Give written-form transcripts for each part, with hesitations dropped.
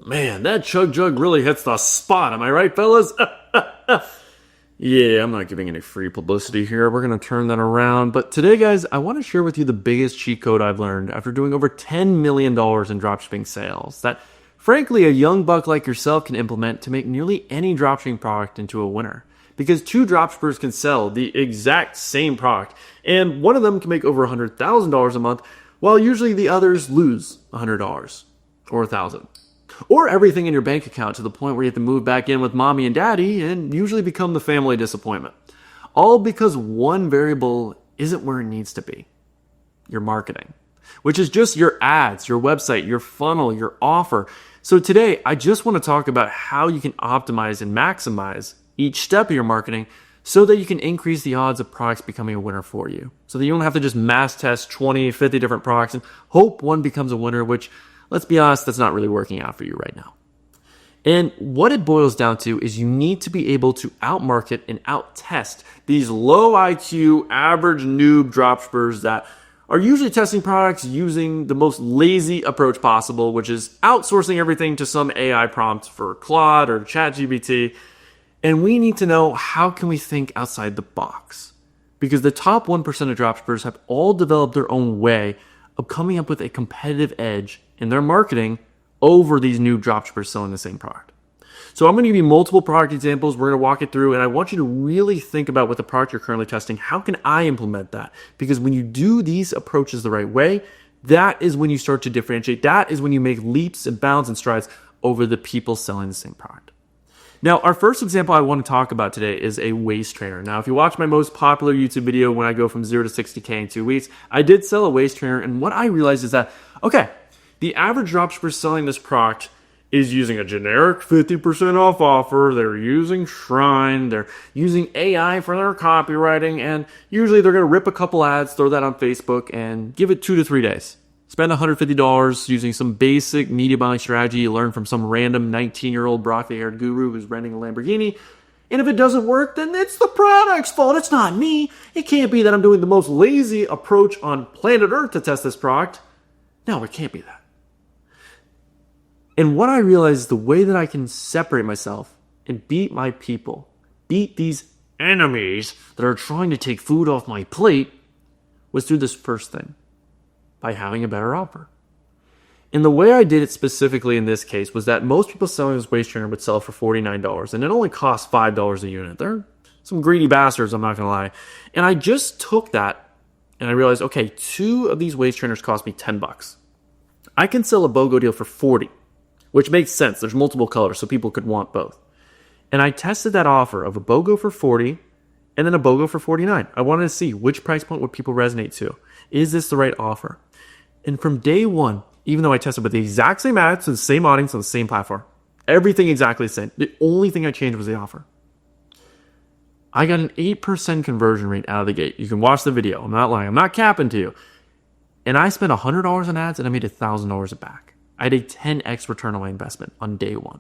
Man, that chug jug really hits the spot. Am I right, fellas? Yeah, I'm not giving any free publicity here. We're going to turn that around. But today, guys, I want to share with you the biggest cheat code I've learned after doing over $10 million in dropshipping sales that, frankly, a young buck like yourself can implement to make nearly any dropshipping product into a winner. Because two dropshippers can sell the exact same product, and one of them can make over $100,000 a month, while usually the others lose $100 or $1,000. Or everything in your bank account to the point where you have to move back in with mommy and daddy and usually become the family disappointment. All because one variable isn't where it needs to be. Your marketing, which is just your ads, your website, your funnel, your offer. So today, I just want to talk about how you can optimize and maximize each step of your marketing so that you can increase the odds of products becoming a winner for you. So that you don't have to just mass test 20, 50 different products and hope one becomes a winner, which, let's be honest, that's not really working out for you right now. And what it boils down to is you need to be able to outmarket and outtest these low IQ, average noob dropshippers that are usually testing products using the most lazy approach possible, which is outsourcing everything to some AI prompt for Claude or ChatGPT. And we need to know, how can we think outside the box? Because the top 1% of dropshippers have all developed their own way of coming up with a competitive edge in their marketing over these new dropshippers selling the same product. So I'm going to give you multiple product examples. We're going to walk it through, and I want you to really think about what the product you're currently testing. How can I implement that? Because when you do these approaches the right way, that is when you start to differentiate. That is when you make leaps and bounds and strides over the people selling the same product. Now, our first example I want to talk about today is a waist trainer. Now, if you watch my most popular YouTube video when I go from 0 to 60K in 2 weeks, I did sell a waist trainer, and what I realized is that, okay, the average dropshipper selling this product is using a generic 50% off offer. They're using Shrine. They're using AI for their copywriting. And usually they're going to rip a couple ads, throw that on Facebook, and give it 2 to 3 days. Spend $150 using some basic media buying strategy you learned from some random 19-year-old broccoli-haired guru who's renting a Lamborghini. And if it doesn't work, then it's the product's fault. It's not me. It can't be that I'm doing the most lazy approach on planet Earth to test this product. No, it can't be that. And what I realized is the way that I can separate myself and beat my people, beat these enemies that are trying to take food off my plate, was through this first thing, by having a better offer. And the way I did it specifically in this case was that most people selling this waist trainer would sell for $49, and it only costs $5 a unit. They're some greedy bastards, I'm not going to lie. And I just took that and I realized, okay, 2 of these waist trainers cost me $10. I can sell a BOGO deal for $40, which makes sense. There's multiple colors, so people could want both. And I tested that offer of a BOGO for $40 and then a BOGO for $49. I wanted to see which price point would people resonate to. Is this the right offer? And from day one, even though I tested with the exact same ads to the same audience on the same platform, everything exactly the same, the only thing I changed was the offer. I got an 8% conversion rate out of the gate. You can watch the video. I'm not lying. I'm not capping to you. And I spent $100 on ads and I made $1,000 back. I had a 10x return on my investment on day one.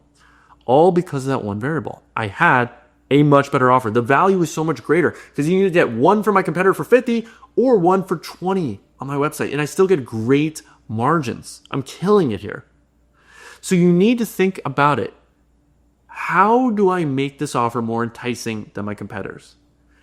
All because of that one variable. I had a much better offer. The value is so much greater because you need to get one from my competitor for $50 or one for $20 on my website. And I still get great margins. I'm killing it here. So you need to think about it. How do I make this offer more enticing than my competitors?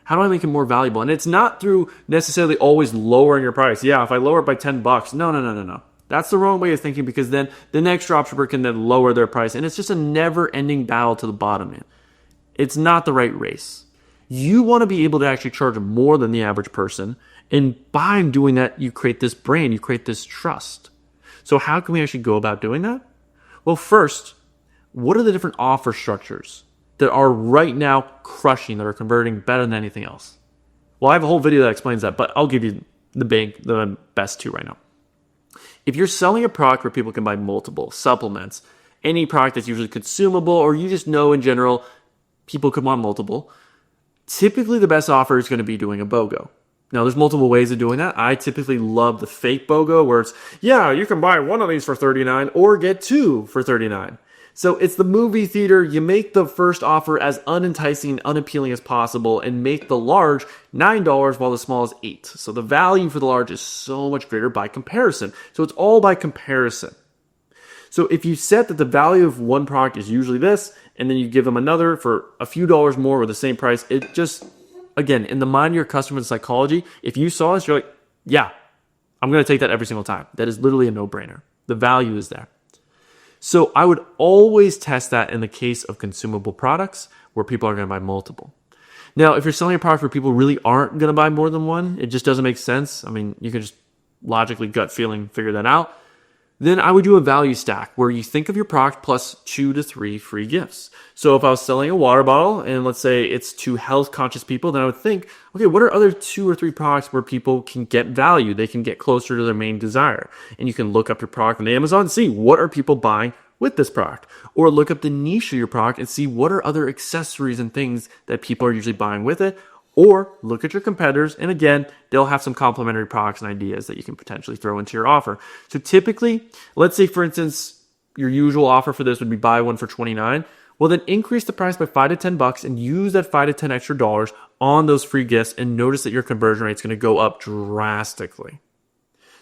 How do I make it more valuable? And it's not through necessarily always lowering your price. Yeah, if I lower it by $10, no. That's the wrong way of thinking, because then the next dropshipper can then lower their price. And it's just a never-ending battle to the bottom, man. It's not the right race. You want to be able to actually charge more than the average person. And by doing that, you create this brand, you create this trust. So how can we actually go about doing that? Well, first, what are the different offer structures that are right now crushing, that are converting better than anything else? Well, I have a whole video that explains that, but I'll give you the best 2 right now. If you're selling a product where people can buy multiple supplements, any product that's usually consumable, or you just know in general people could want multiple, typically the best offer is going to be doing a BOGO. Now, there's multiple ways of doing that. I typically love the fake BOGO, where it's, yeah, you can buy one of these for $39 or get 2 for $39. So it's the movie theater. You make the first offer as unenticing and unappealing as possible and make the large $9 while the small is $8. So the value for the large is so much greater by comparison. So it's all by comparison. So if you set that the value of one product is usually this, and then you give them another for a few dollars more or the same price, it just, again, in the mind of your customer's psychology, if you saw this, you're like, yeah, I'm going to take that every single time. That is literally a no-brainer. The value is there. So I would always test that in the case of consumable products where people are going to buy multiple. Now, if you're selling a product where people really aren't going to buy more than one, it just doesn't make sense. I mean, you can just logically, gut feeling, figure that out. Then I would do a value stack where you think of your product plus 2 to 3 free gifts. So if I was selling a water bottle and let's say it's to health conscious people, then I would think, okay, what are other 2 or 3 products where people can get value? They can get closer to their main desire. And you can look up your product on Amazon and see what are people buying with this product, or look up the niche of your product and see what are other accessories and things that people are usually buying with it. Or look at your competitors, and again, they'll have some complementary products and ideas that you can potentially throw into your offer. So typically, let's say for instance, your usual offer for this would be buy one for $29. Well, then increase the price by $5 to $10 and use that $5 to $10 extra dollars on those free gifts, and notice that your conversion rate is going to go up drastically.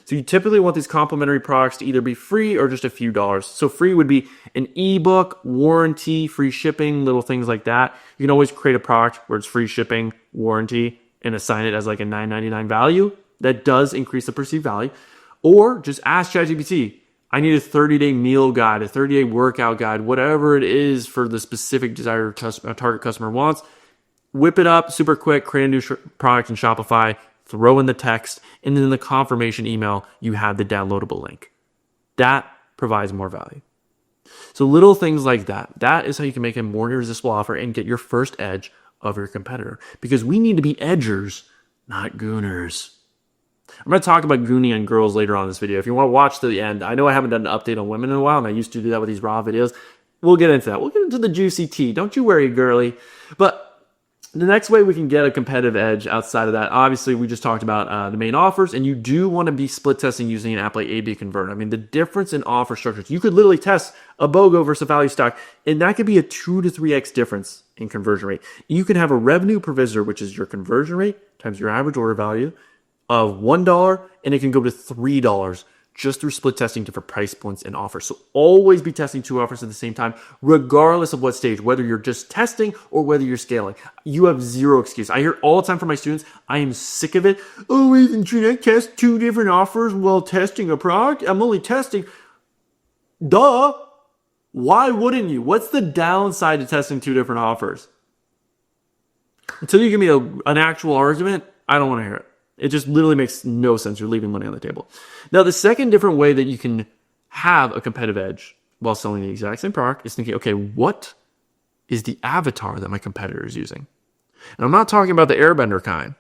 So you typically want these complementary products to either be free or just a few dollars. So free would be an ebook, warranty, free shipping, little things like that. You can always create a product where it's free shipping, warranty, and assign it as like a $9.99 value. That does increase the perceived value. Or just ask ChatGPT, I need a 30-day meal guide, a 30-day workout guide, whatever it is for the specific desired target customer wants. Whip it up super quick, create a new product in Shopify, throw in the text, and then in the confirmation email, you have the downloadable link. That provides more value. So little things like that. That is how you can make a more irresistible offer and get your first edge of your competitor. Because we need to be edgers, not gooners. I'm going to talk about gooning on girls later on in this video. If you want to watch to the end, I know I haven't done an update on women in a while, and I used to do that with these raw videos. We'll get into that. We'll get into the juicy tea. Don't you worry, girly. But the next way we can get a competitive edge outside of that, obviously we just talked about the main offers, and you do want to be split testing using an app like A/B Convert. I mean, the difference in offer structures, you could literally test a BOGO versus a value stock, and that could be a 2 to 3x difference in conversion rate. You can have a revenue per visitor, which is your conversion rate times your average order value of $1, and it can go to $3 just through split testing different price points and offers. So always be testing 2 offers at the same time, regardless of what stage, whether you're just testing or whether you're scaling. You have zero excuse. I hear all the time from my students, I am sick of it. Oh, should I test 2 different offers while testing a product? I'm only testing. Duh. Why wouldn't you? What's the downside to testing 2 different offers? Until you give me an actual argument, I don't want to hear it. It just literally makes no sense. You're leaving money on the table. Now, the second different way that you can have a competitive edge while selling the exact same product is thinking, okay, what is the avatar that my competitor is using? And I'm not talking about the Airbender kind.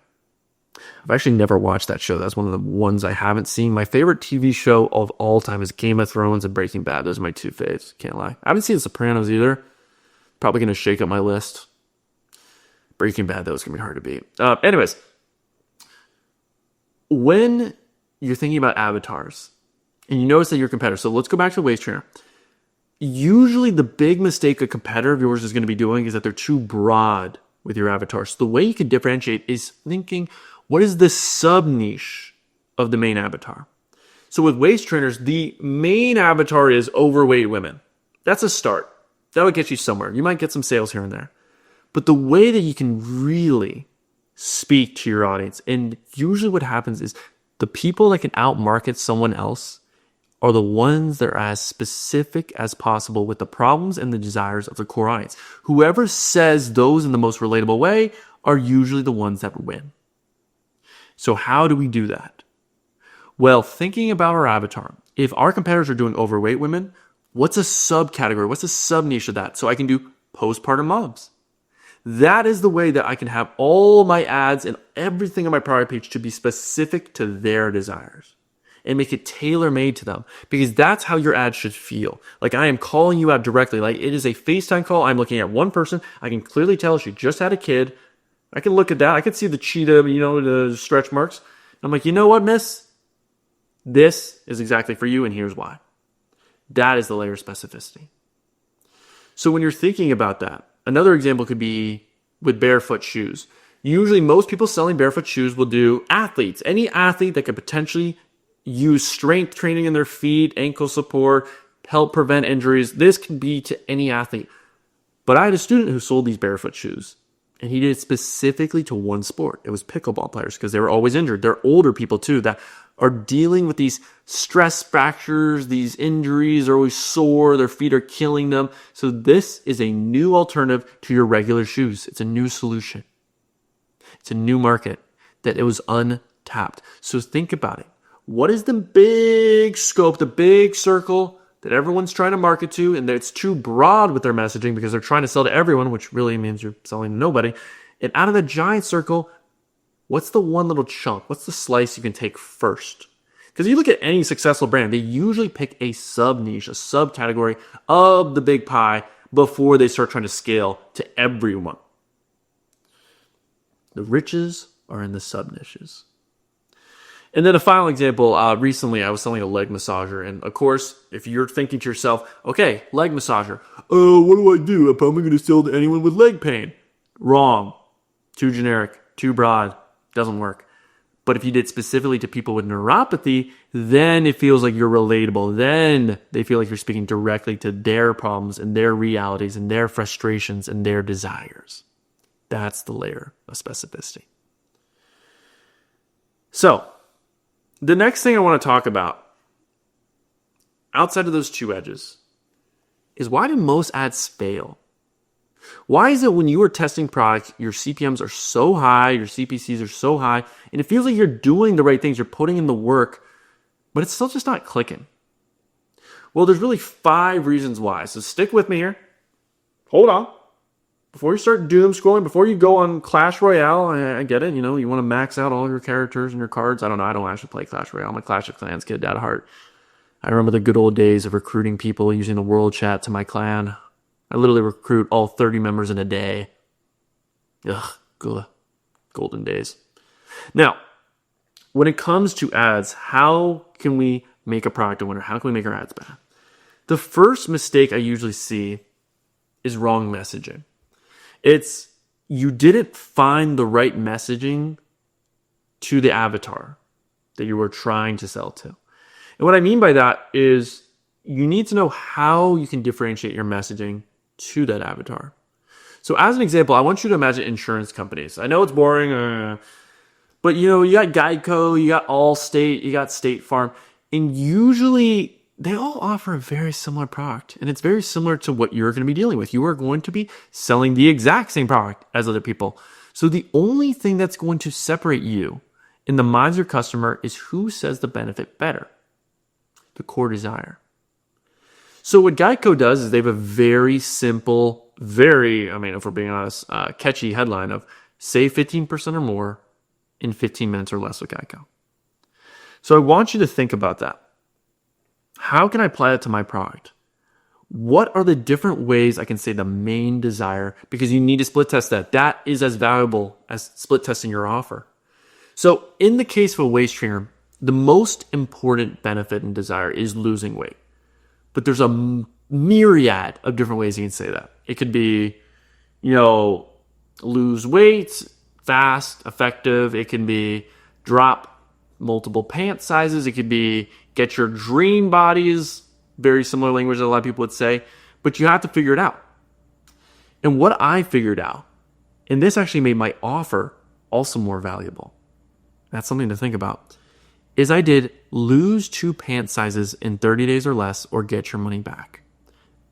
I've actually never watched that show. That's one of the ones I haven't seen. My favorite TV show of all time is Game of Thrones and Breaking Bad. Those are my 2 faves. Can't lie. I haven't seen The Sopranos either. Probably going to shake up my list. Breaking Bad, though, is going to be hard to beat. Anyways. When you're thinking about avatars and you notice that your competitor, so let's go back to the waist trainer. Usually the big mistake a competitor of yours is going to be doing is that they're too broad with your avatar. So the way you can differentiate is thinking, what is the sub niche of the main avatar? So with waist trainers, the main avatar is overweight women. That's a start. That'll get you somewhere. You might get some sales here and there. But the way that you can really speak to your audience, and usually what happens is the people that can outmarket someone else are the ones that are as specific as possible with the problems and the desires of the core audience. Whoever says those in the most relatable way are usually the ones that win. So how do we do that? Well, thinking about our avatar, if our competitors are doing overweight women, what's a subcategory? What's a sub niche of that? So I can do postpartum moms. That is the way that I can have all my ads and everything on my product page to be specific to their desires and make it tailor-made to them, because that's how your ad should feel. Like I am calling you out directly. Like it is a FaceTime call. I'm looking at one person. I can clearly tell she just had a kid. I can look at that. I can see the cheetah, the stretch marks. I'm like, you know what, miss? This is exactly for you, and here's why. That is the layer of specificity. So when you're thinking about that, another example could be with barefoot shoes. Usually most people selling barefoot shoes will do athletes. Any athlete that could potentially use strength training in their feet, ankle support, help prevent injuries. This can be to any athlete. But I had a student who sold these barefoot shoes, and he did it specifically to one sport. It was pickleball players because they were always injured. They're older people too that are dealing with these stress fractures, these injuries. They're always sore. Their feet are killing them. So this is a new alternative to your regular shoes. It's a new solution. It's a new market that it was untapped. So think about it. What is the big scope, the big circle that everyone's trying to market to, and it's too broad with their messaging because they're trying to sell to everyone, which really means you're selling to nobody. And out of the giant circle, what's the one little chunk? What's the slice you can take first? Because you look at any successful brand, they usually pick a sub-niche, a subcategory of the big pie before they start trying to scale to everyone. The riches are in the sub-niches. And then a final example, recently I was selling a leg massager. And of course, if you're thinking to yourself, okay, leg massager, oh, what do I do? I'm probably going to sell to anyone with leg pain. Wrong. Too generic, too broad, doesn't work. But if you did specifically to people with neuropathy, then it feels like you're relatable. Then they feel like you're speaking directly to their problems and their realities and their frustrations and their desires. That's the layer of specificity. So, the next thing I want to talk about, outside of those two edges, is why do most ads fail? Why is it when you are testing products, your CPMs are so high, your CPCs are so high, and it feels like you're doing the right things, you're putting in the work, but it's still just not clicking? Well, there's really 5 reasons why. So stick with me here. Hold on. Before you start doom scrolling, before you go on Clash Royale, I get it, you want to max out all your characters and your cards. I don't know, I don't actually play Clash Royale. I'm a Clash of Clans kid out of heart. I remember the good old days of recruiting people using the world chat to my clan. I literally recruit all 30 members in a day. Ugh, good. Golden days. Now, when it comes to ads, how can we make a product a winner? How can we make our ads bad? The first mistake I usually see is wrong messaging. It's you didn't find the right messaging to the avatar that you were trying to sell to. And what I mean by that is you need to know how you can differentiate your messaging to that avatar. So as an example, I want you to imagine insurance companies. I know it's boring, but you got Geico, you got Allstate, you got State Farm, and usually they all offer a very similar product, and it's very similar to what you're going to be dealing with. You are going to be selling the exact same product as other people. So the only thing that's going to separate you in the minds of your customer is who says the benefit better, the core desire. So what Geico does is they have a very simple, if we're being honest, catchy headline of save 15% or more in 15 minutes or less with Geico. So I want you to think about that. How can I apply that to my product? What are the different ways I can say the main desire? Because you need to split test that. That is as valuable as split testing your offer. So in the case of a waist trainer, the most important benefit and desire is losing weight. But there's a myriad of different ways you can say that. It could be, lose weight, fast, effective. It can be drop multiple pant sizes. It could be get your dream bodies, very similar language that a lot of people would say, but you have to figure it out. And what I figured out, and this actually made my offer also more valuable, that's something to think about, is I did lose 2 pant sizes in 30 days or less or get your money back.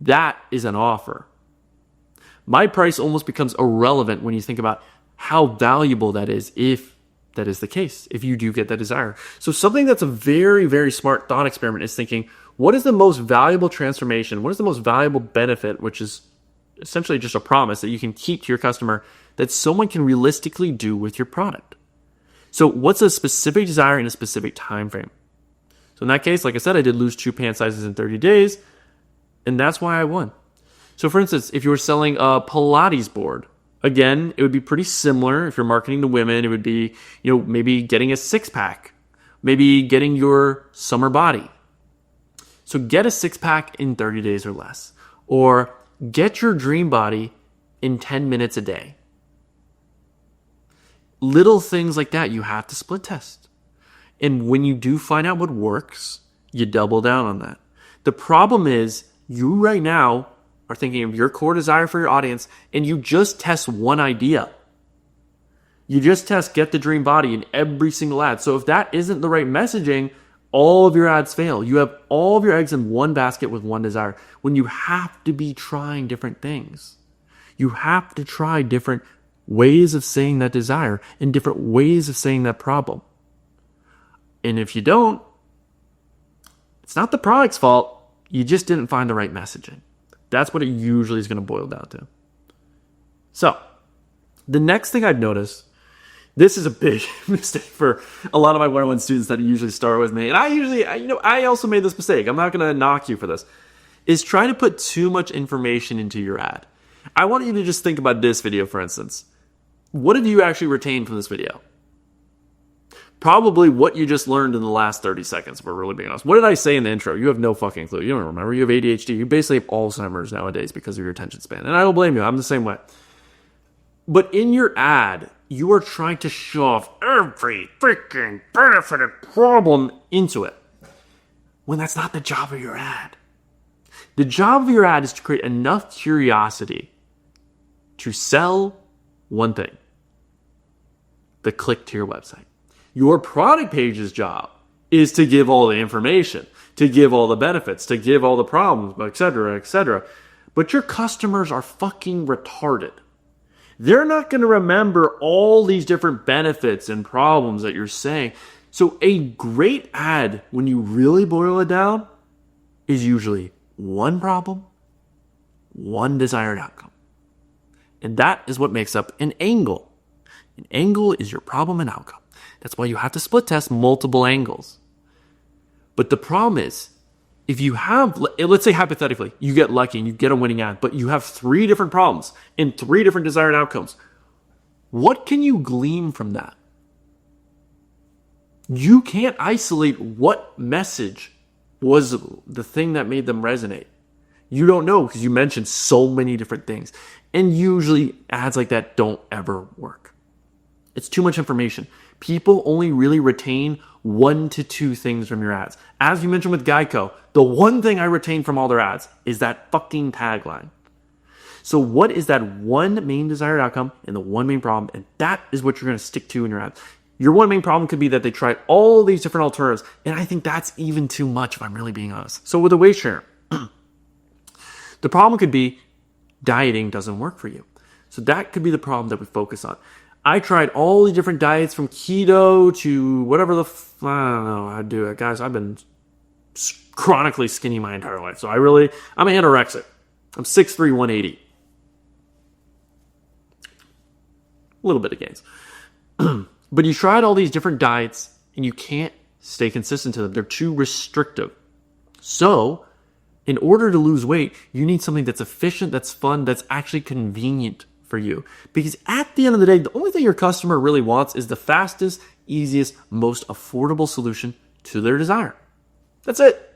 That is an offer. My price almost becomes irrelevant when you think about how valuable that is if that is the case, if you do get that desire. So something that's a very, very smart thought experiment is thinking, what is the most valuable transformation? What is the most valuable benefit, which is essentially just a promise that you can keep to your customer that someone can realistically do with your product? So what's a specific desire in a specific time frame? So in that case, like I said, I did lose 2 pant sizes in 30 days, and that's why I won. So for instance, if you were selling a Pilates board, again, it would be pretty similar. If you're marketing to women, it would be, maybe getting a 6-pack, maybe getting your summer body. So get a 6-pack in 30 days or less, or get your dream body in 10 minutes a day. Little things like that, you have to split test. And when you do find out what works, you double down on that. The problem is you right now are thinking of your core desire for your audience and you just test one idea. You just test get the dream body in every single ad. So if that isn't the right messaging, all of your ads fail. You have all of your eggs in one basket with one desire when you have to be trying different things. You have to try different ways of saying that desire and different ways of saying that problem. And if you don't, it's not the product's fault. You just didn't find the right messaging. That's what it usually is going to boil down to. So, the next thing I've noticed, this is a big mistake for a lot of my one-on-one students that usually start with me. And I also made this mistake. I'm not going to knock you for this. Is trying to put too much information into your ad. I want you to just think about this video, for instance. What have you actually retained from this video? Probably what you just learned in the last 30 seconds, if we're really being honest. What did I say in the intro? You have no fucking clue. You don't remember. You have ADHD. You basically have Alzheimer's nowadays because of your attention span. And I don't blame you. I'm the same way. But in your ad, you are trying to show off every freaking benefit and problem into it, when that's not the job of your ad. The job of your ad is to create enough curiosity to sell one thing: the click to your website. Your product page's job is to give all the information, to give all the benefits, to give all the problems, etc., etc. But your customers are fucking retarded. They're not going to remember all these different benefits and problems that you're saying. So a great ad, when you really boil it down, is usually one problem, one desired outcome. And that is what makes up an angle. An angle is your problem and outcome. That's why you have to split test multiple angles. But the problem is, if you have, let's say hypothetically, you get lucky and you get a winning ad, but you have 3 different problems and 3 different desired outcomes, what can you glean from that? You can't isolate what message was the thing that made them resonate. You don't know because you mentioned so many different things. And usually ads like that don't ever work. It's too much information. People only really retain 1 to 2 things from your ads. As you mentioned with Geico, the one thing I retain from all their ads is that fucking tagline. So what is that one main desired outcome and the one main problem? And that is what you're going to stick to in your ads. Your one main problem could be that they tried all these different alternatives. And I think that's even too much if I'm really being honest. So with a weight share, the problem could be dieting doesn't work for you. So that could be the problem that we focus on. I tried all the different diets from keto to whatever I don't know how to do it. Guys, I've been chronically skinny my entire life. So I'm an anorexic. I'm 6'3", 180. A little bit of gains. But you tried all these different diets and you can't stay consistent to them. They're too restrictive. So in order to lose weight, you need something that's efficient, that's fun, that's actually convenient for you. Because at the end of the day, the only thing your customer really wants is the fastest, easiest, most affordable solution to their desire. That's it.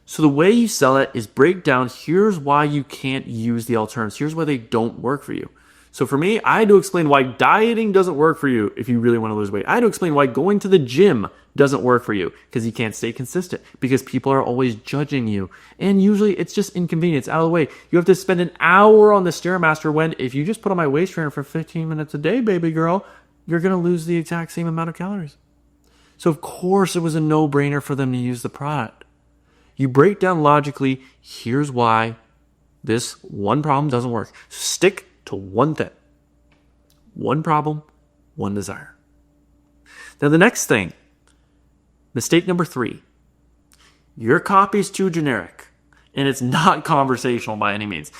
So the way you sell it is break down, here's why you can't use the alternatives. Here's why they don't work for you. So for me, I had to explain why dieting doesn't work for you if you really want to lose weight. I had to explain why going to the gym doesn't work for you because you can't stay consistent because people are always judging you. And usually it's just inconvenience out of the way. You have to spend an hour on the Stairmaster when if you just put on my waist trainer for 15 minutes a day, baby girl, you're going to lose the exact same amount of calories. So of course it was a no-brainer for them to use the product. You break down logically, here's why this one problem doesn't work. Stick to one thing. One problem, one desire. Now the next thing, mistake number 3. Your copy is too generic and it's not conversational by any means.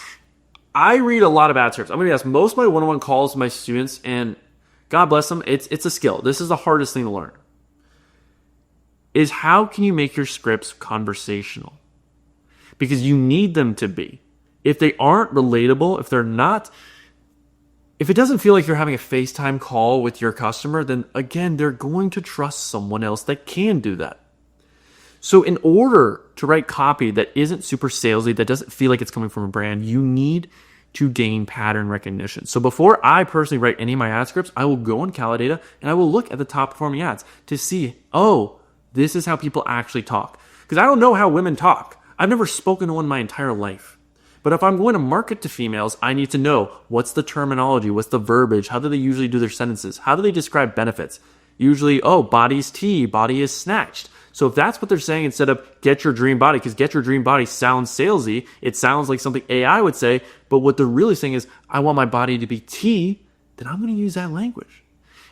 I read a lot of ad scripts. I'm going to ask most of my one-on-one calls to my students, and God bless them, it's a skill. This is the hardest thing to learn. Is how can you make your scripts conversational? Because you need them to be. If they aren't relatable, if it doesn't feel like you're having a FaceTime call with your customer, then again, they're going to trust someone else that can do that. So in order to write copy that isn't super salesy, that doesn't feel like it's coming from a brand, you need to gain pattern recognition. So before I personally write any of my ad scripts, I will go on Calidata and I will look at the top performing ads to see, oh, this is how people actually talk. Because I don't know how women talk. I've never spoken to one in my entire life. But if I'm going to market to females, I need to know what's the terminology, what's the verbiage, how do they usually do their sentences, how do they describe benefits? Usually, body's tea, body is snatched. So if that's what they're saying instead of get your dream body, because get your dream body sounds salesy, it sounds like something AI would say, but what they're really saying is, I want my body to be tea, then I'm going to use that language.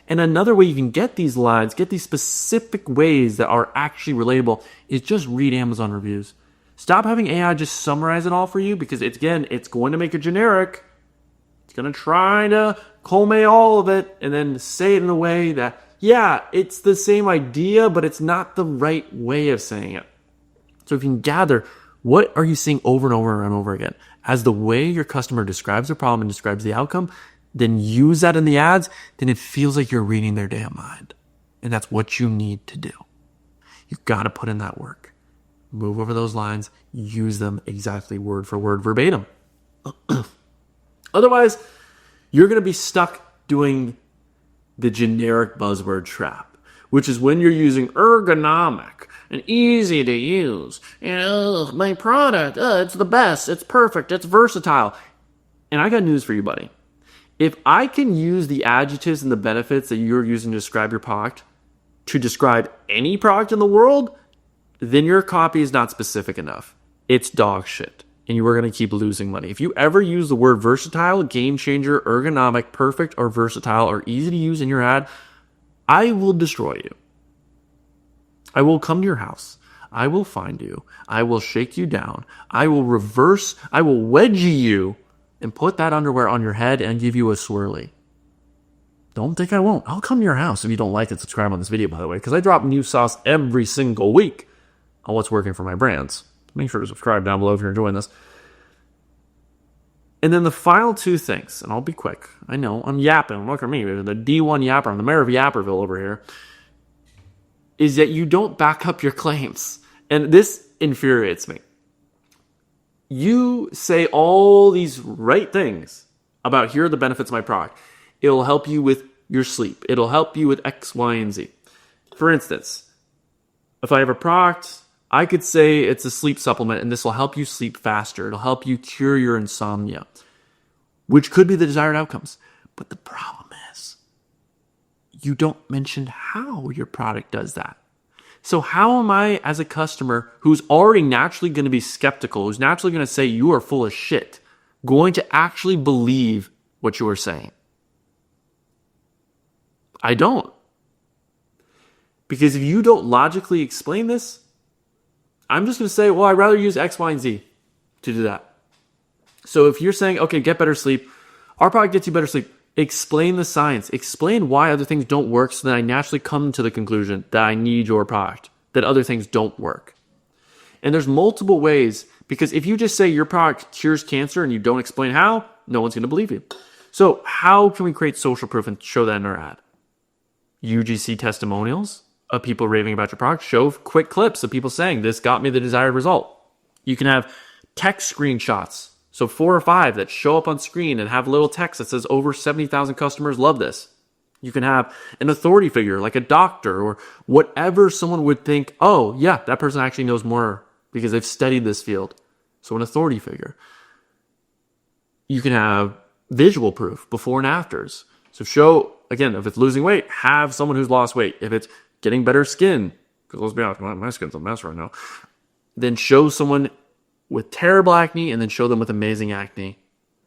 And another way you can get these lines, get these specific ways that are actually relatable, is just read Amazon reviews. Stop having AI just summarize it all for you, because it's going to make it generic. It's going to try to culminate all of it and then say it in a way that, yeah, it's the same idea, but it's not the right way of saying it. So if you can gather, what are you seeing over and over and over again as the way your customer describes the problem and describes the outcome, then use that in the ads, then it feels like you're reading their damn mind. And that's what you need to do. You've got to put in that work. Move over those lines, use them exactly word for word, verbatim. Otherwise, you're going to be stuck doing the generic buzzword trap, which is when you're using ergonomic and easy to use, and my product, it's the best, it's perfect, it's versatile. And I got news for you, buddy. If I can use the adjectives and the benefits that you're using to describe your product to describe any product in the world, then your copy is not specific enough. It's dog shit. And you are going to keep losing money. If you ever use the word versatile, game changer, ergonomic, perfect, or versatile, or easy to use in your ad, I will destroy you. I will come to your house. I will find you. I will shake you down. I will wedgie you and put that underwear on your head and give you a swirly. Don't think I won't. I'll come to your house. If you don't like it, subscribe on this video, by the way, because I drop new sauce every single week on what's working for my brands. Make sure to subscribe down below if you're enjoying this. And then the final two things, and I'll be quick. I know, I'm yapping. Look at me, the D1 yapper. I'm the mayor of Yapperville over here. Is that you don't back up your claims. And this infuriates me. You say all these right things about here are the benefits of my product. It'll help you with your sleep. It'll help you with X, Y, and Z. For instance, if I have a product, I could say it's a sleep supplement and this will help you sleep faster. It'll help you cure your insomnia, which could be the desired outcomes. But the problem is, you don't mention how your product does that. So how am I, as a customer who's already naturally going to be skeptical, who's naturally going to say you are full of shit, going to actually believe what you are saying? I don't. Because if you don't logically explain this, I'm just going to say, well, I'd rather use X, Y, and Z to do that. So if you're saying, okay, get better sleep, our product gets you better sleep, explain the science, explain why other things don't work so that I naturally come to the conclusion that I need your product, that other things don't work. And there's multiple ways, because if you just say your product cures cancer and you don't explain how, no one's going to believe you. So how can we create social proof and show that in our ad? UGC testimonials of people raving about your product. Show quick clips of people saying, this got me the desired result. You can have text screenshots. So 4 or 5 that show up on screen and have little text that says over 70,000 customers love this. You can have an authority figure like a doctor or whatever someone would think, oh yeah, that person actually knows more because they've studied this field. So an authority figure. You can have visual proof, before and afters. So show, again, if it's losing weight, have someone who's lost weight. If it's getting better skin, because let's be honest, my skin's a mess right now, then show someone with terrible acne and then show them with amazing acne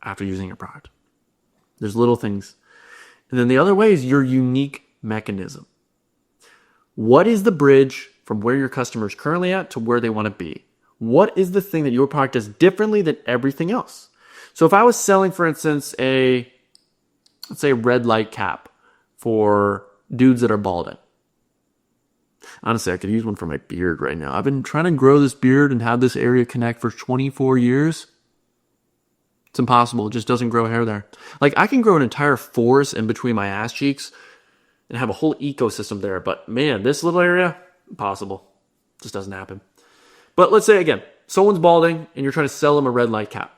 after using your product. There's little things. And then the other way is your unique mechanism. What is the bridge from where your customer is currently at to where they want to be? What is the thing that your product does differently than everything else? So if I was selling, for instance, let's say a red light cap for dudes that are balding. Honestly, I could use one for my beard right now. I've been trying to grow this beard and have this area connect for 24 years. It's impossible. It just doesn't grow hair there. Like, I can grow an entire forest in between my ass cheeks and have a whole ecosystem there. But man, this little area, impossible. Just doesn't happen. But let's say, again, someone's balding and you're trying to sell them a red light cap.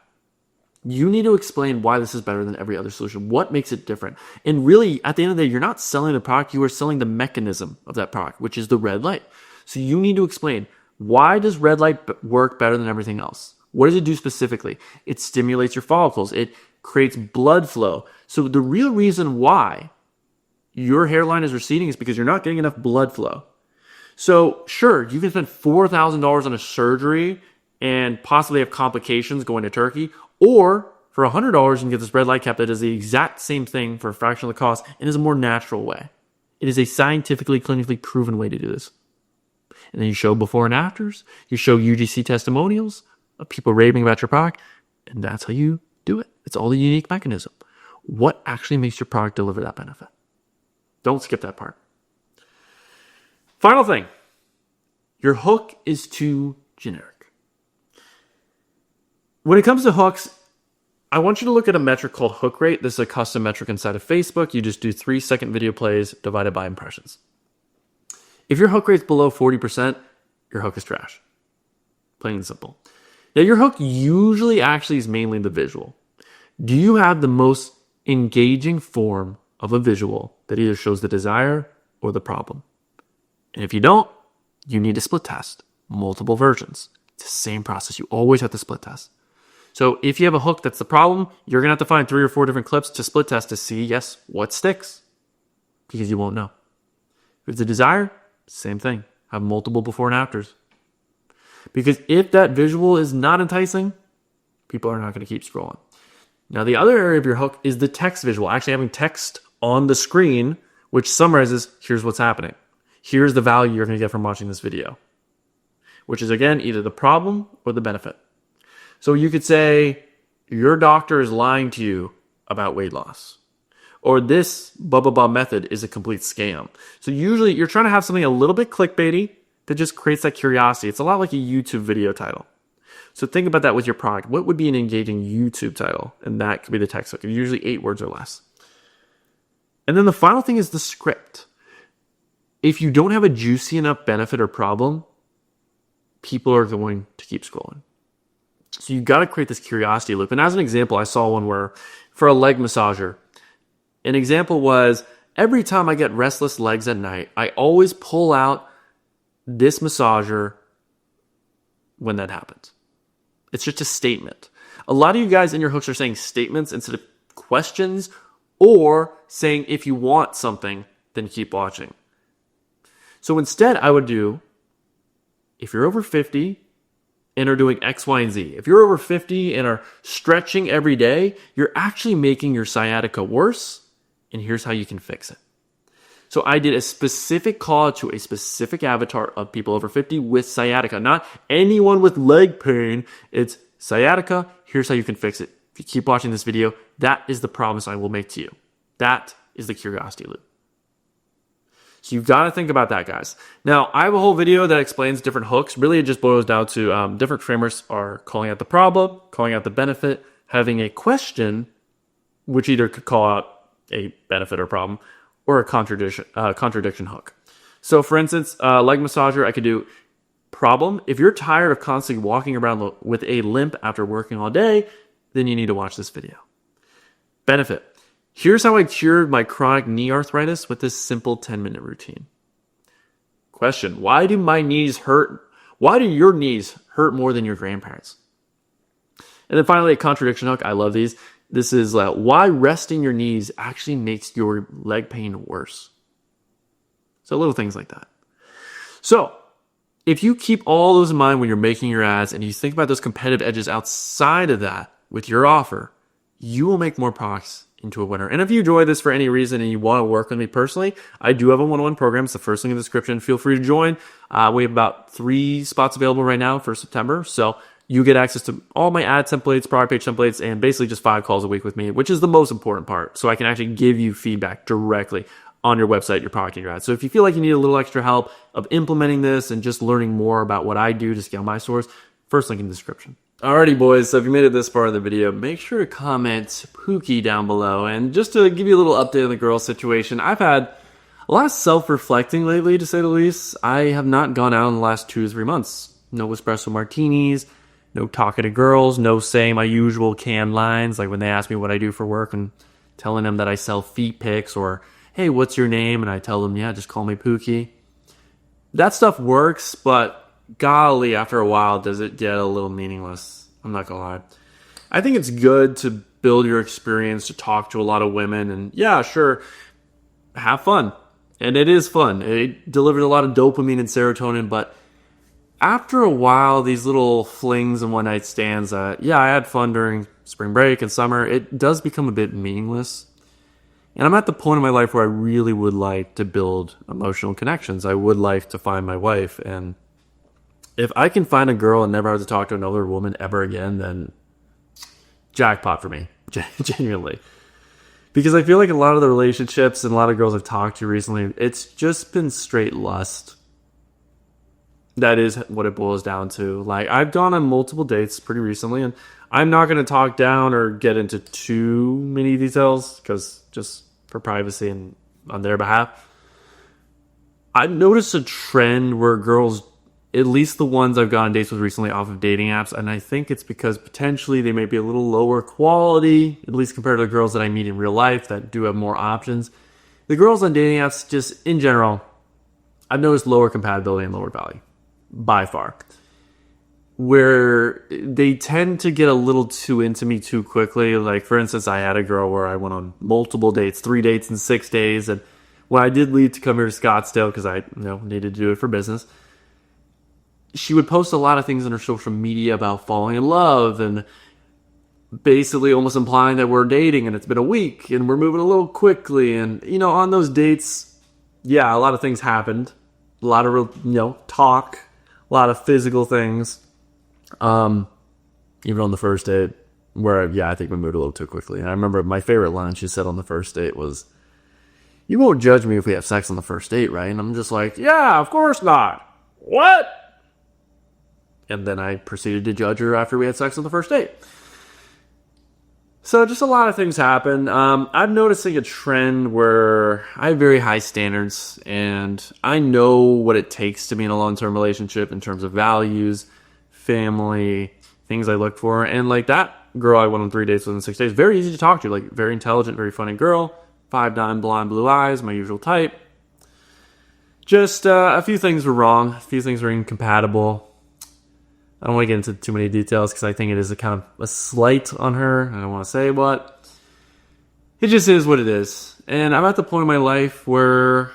You need to explain why this is better than every other solution. What makes it different? And really, at the end of the day, you're not selling the product. You are selling the mechanism of that product, which is the red light. So you need to explain Why does red light work better than everything else? What does it do specifically? It stimulates your follicles. It creates blood flow. So the real reason why your hairline is receding is because you're not getting enough blood flow. So sure, you can spend $4,000 on a surgery and possibly have complications going to Turkey, or for $100 you can get this red light cap that does the exact same thing for a fraction of the cost and is a more natural way. It is a scientifically, clinically proven way to do this. And then you show before and afters, you show UGC testimonials of people raving about your product, and that's how you do it. It's all the unique mechanism. What actually makes your product deliver that benefit? Don't skip that part. Final thing, your hook is too generic. When it comes to hooks, I want you to look at a metric called hook rate. This is a custom metric inside of Facebook. You just do 3-second video plays divided by impressions. If your hook rate's below 40%, your hook is trash. Plain and simple. Now, your hook usually actually is mainly the visual. Do you have the most engaging form of a visual that either shows the desire or the problem? And if you don't, you need to split test multiple versions. It's the same process. You always have to split test. So if you have a hook that's the problem, you're going to have to find 3 or 4 different clips to split test to see, yes, what sticks. Because you won't know. If it's a desire, same thing. Have multiple before and afters. Because if that visual is not enticing, people are not going to keep scrolling. Now, the other area of your hook is the text visual. Actually having text on the screen, which summarizes, here's what's happening. Here's the value you're going to get from watching this video. Which is, again, either the problem or the benefit. So you could say, your doctor is lying to you about weight loss. Or this blah, blah, blah method is a complete scam. So usually you're trying to have something a little bit clickbaity that just creates that curiosity. It's a lot like a YouTube video title. So think about that with your product. What would be an engaging YouTube title? And that could be the text hook. It's usually 8 words or less. And then the final thing is the script. If you don't have a juicy enough benefit or problem, people are going to keep scrolling. So you got to create this curiosity loop. And as an example, I saw one where for a leg massager, an example was every time I get restless legs at night, I always pull out this massager when that happens. It's just a statement. A lot of you guys in your hooks are saying statements instead of questions, or saying if you want something, then keep watching. So instead, I would do, if you're over 50 and are doing X, Y, and Z, if you're over 50 and are stretching every day, you're actually making your sciatica worse, and here's how you can fix it. So I did a specific call to a specific avatar of people over 50 with sciatica, not anyone with leg pain. It's sciatica. Here's how you can fix it. If you keep watching this video, that is the promise I will make to you. That is the curiosity loop. So you've got to think about that, guys. Now, I have a whole video that explains different hooks. Really, it just boils down to different frameworks are calling out the problem, calling out the benefit, having a question, which either could call out a benefit or problem, or a contradiction hook. So, for instance, leg massager, I could do problem. If you're tired of constantly walking around with a limp after working all day, then you need to watch this video. Benefit. Here's how I cured my chronic knee arthritis with this simple 10-minute routine. Question. Why do my knees hurt? Why do your knees hurt more than your grandparents? And then finally, a contradiction hook. I love these. This is why resting your knees actually makes your leg pain worse. So little things like that. So if you keep all those in mind when you're making your ads and you think about those competitive edges outside of that with your offer, you will make more products into a winner. And if you enjoy this for any reason and you want to work with me personally, I do have a one-on-one program. It's the first link in the description. Feel free to join. We have about 3 spots available right now for September. So you get access to all my ad templates, product page templates, and basically just 5 calls a week with me, which is the most important part. So I can actually give you feedback directly on your website, your product, and your ads. So if you feel like you need a little extra help of implementing this and just learning more about what I do to scale my stores, first link in the description. Alrighty, boys, so if you made it this far in the video, make sure to comment Pookie down below. And just to give you a little update on the girl situation, I've had a lot of self-reflecting lately, to say the least. I have not gone out in the last 2 to 3 months. No espresso martinis, no talking to girls, no saying my usual canned lines, like when they ask me what I do for work and telling them that I sell feet pics, or, hey, what's your name? And I tell them, yeah, just call me Pookie. That stuff works, but golly, after a while, does it get a little meaningless? I'm not gonna lie. I think it's good to build your experience, to talk to a lot of women, and yeah, sure, have fun. And it is fun. It delivers a lot of dopamine and serotonin, but after a while, these little flings and one night stands, yeah, I had fun during spring break and summer. It does become a bit meaningless. And I'm at the point in my life where I really would like to build emotional connections. I would like to find my wife. And if I can find a girl and never have to talk to another woman ever again, then jackpot for me, genuinely. Because I feel like a lot of the relationships and a lot of girls I've talked to recently, it's just been straight lust. That is what it boils down to. Like, I've gone on multiple dates pretty recently, and I'm not going to talk down or get into too many details, because just for privacy and on their behalf. I've noticed a trend where girls, at least the ones I've gone on dates with recently off of dating apps, and I think it's because potentially they may be a little lower quality, at least compared to the girls that I meet in real life that do have more options. The girls on dating apps, just in general, I've noticed lower compatibility and lower value. By far. Where they tend to get a little too into me too quickly. Like, for instance, I had a girl where I went on multiple dates, 3 dates in 6 days. And when I did leave to come here to Scottsdale, because I needed to do it for business, she would post a lot of things on her social media about falling in love and basically almost implying that we're dating and it's been a week and we're moving a little quickly. And, on those dates, yeah, a lot of things happened. A lot of, talk. A lot of physical things. Even on the first date, where, I think we moved a little too quickly. And I remember my favorite line she said on the first date was, "You won't judge me if we have sex on the first date, right?" And I'm just like, yeah, of course not. What? And then I proceeded to judge her after we had sex on the first date. So just a lot of things happen. I'm noticing a trend where I have very high standards, and I know what it takes to be in a long-term relationship in terms of values, family, things I look for. And like that girl I went on 3 dates with in 6 days, very easy to talk to, like very intelligent, very funny girl, 5'9", blonde, blue eyes, my usual type. Just a few things were wrong, a few things were incompatible. I don't want to get into too many details because I think it is a kind of a slight on her. I don't want to say what. It just is what it is. And I'm at the point in my life where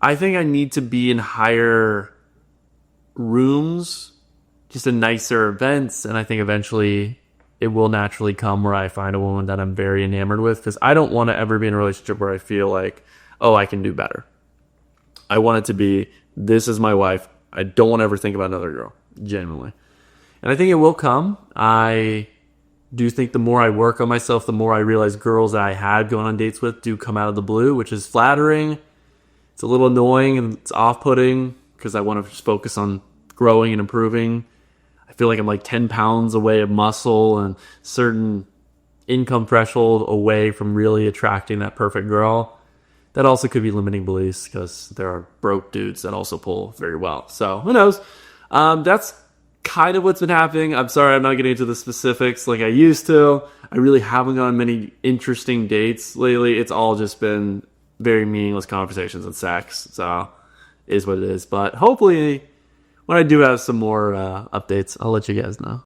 I think I need to be in higher rooms, just in nicer events. And I think eventually it will naturally come where I find a woman that I'm very enamored with. Because I don't want to ever be in a relationship where I feel like, oh, I can do better. I want it to be, this is my wife. I don't want to ever think about another girl, genuinely. And I think it will come. I do think the more I work on myself, the more I realize girls that I had gone on dates with do come out of the blue, which is flattering. It's a little annoying and it's off-putting because I want to just focus on growing and improving. I feel like I'm like 10 pounds away of muscle and certain income threshold away from really attracting that perfect girl. That also could be limiting beliefs because there are broke dudes that also pull very well. So who knows? That's kind of what's been happening. I'm sorry I'm not getting into the specifics like I used to. I really haven't gone on many interesting dates lately. It's all just been very meaningless conversations and sex. So it is what it is. But hopefully when I do have some more updates, I'll let you guys know.